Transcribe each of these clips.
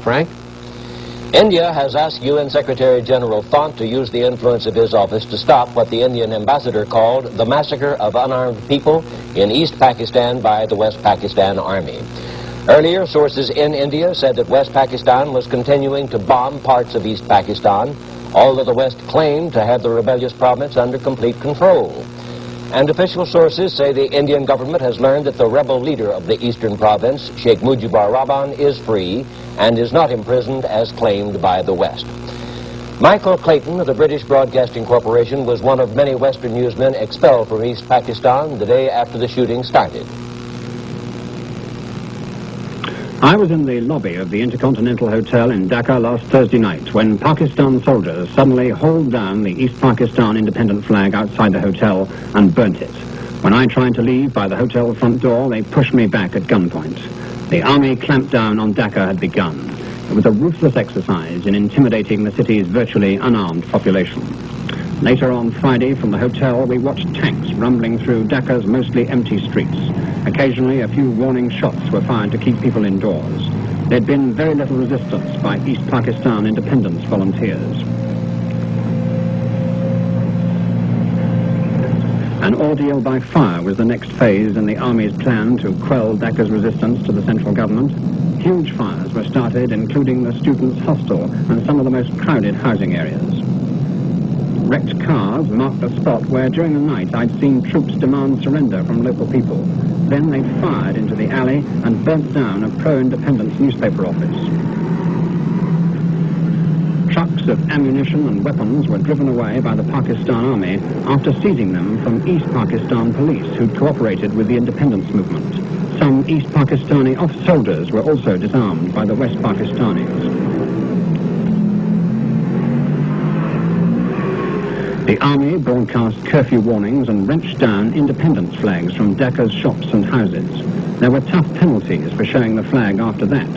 Frank. India has asked UN Secretary General Font to use the influence of his office to stop what the Indian ambassador called the massacre of unarmed people in East Pakistan by the West Pakistan Army. Earlier, sources in India said that West Pakistan was continuing to bomb parts of East Pakistan, although the West claimed to have the rebellious province under complete control. And official sources say the Indian government has learned that the rebel leader of the eastern province, Sheikh Mujibur Rahman, is free and is not imprisoned as claimed by the West. Michael Clayton of the British Broadcasting Corporation was one of many Western newsmen expelled from East Pakistan the day after the shooting started. I was in the lobby of the Intercontinental Hotel in Dhaka last Thursday night when Pakistan soldiers suddenly hauled down the East Pakistan independent flag outside the hotel and burnt it. When I tried to leave by the hotel front door, they pushed me back at gunpoint. The army clampdown on Dhaka had begun. It was a ruthless exercise in intimidating the city's virtually unarmed population. Later on Friday, from the hotel, we watched tanks rumbling through Dhaka's mostly empty streets. Occasionally, a few warning shots were fired to keep people indoors. There'd been very little resistance by East Pakistan independence volunteers. An ordeal by fire was the next phase in the army's plan to quell Dhaka's resistance to the central government. Huge fires were started, including the students' hostel and some of the most crowded housing areas. Wrecked cars marked the spot where during the night I'd seen troops demand surrender from local people. Then they fired into the alley and burnt down a pro-independence newspaper office. Trucks of ammunition and weapons were driven away by the Pakistan army after seizing them from East Pakistan police who'd cooperated with the independence movement. Some East Pakistani soldiers were also disarmed by the West Pakistanis. The army broadcast curfew warnings and wrenched down independence flags from Dhaka's shops and houses. There were tough penalties for showing the flag after that.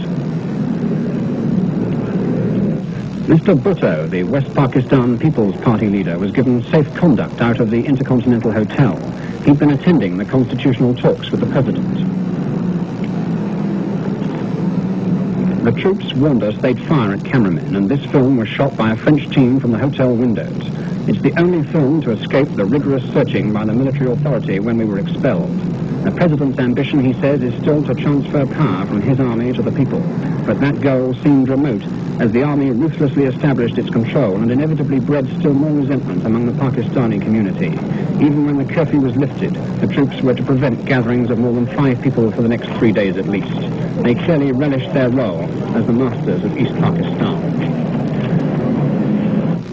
Mr. Bhutto, the West Pakistan People's Party leader, was given safe conduct out of the Intercontinental Hotel. He'd been attending the constitutional talks with the president. The troops warned us they'd fire at cameramen, and this film was shot by a French team from the hotel windows. It's the only film to escape the rigorous searching by the military authority when we were expelled. The president's ambition, he says, is still to transfer power from his army to the people. But that goal seemed remote as the army ruthlessly established its control and inevitably bred still more resentment among the Pakistani community. Even when the curfew was lifted, the troops were to prevent gatherings of more than 5 people for the next 3 days at least. They clearly relished their role as the masters of East Pakistan.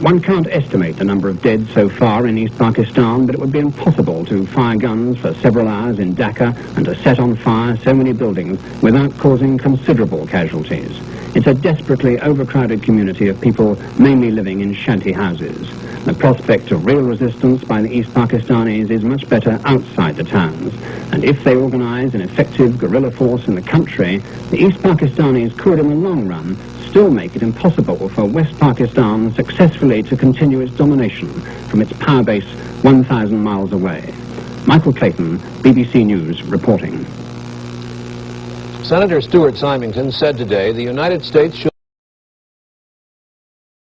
One can't estimate the number of dead so far in East Pakistan, but it would be impossible to fire guns for several hours in Dhaka and to set on fire so many buildings without causing considerable casualties. It's a desperately overcrowded community of people mainly living in shanty houses. The prospect of real resistance by the East Pakistanis is much better outside the towns, and if they organize an effective guerrilla force in the country, the East Pakistanis could, in the long run, still make it impossible for West Pakistan successfully to continue its domination from its power base 1,000 miles away. Michael Clayton, BBC News, reporting. Senator Stuart Symington said today the United States should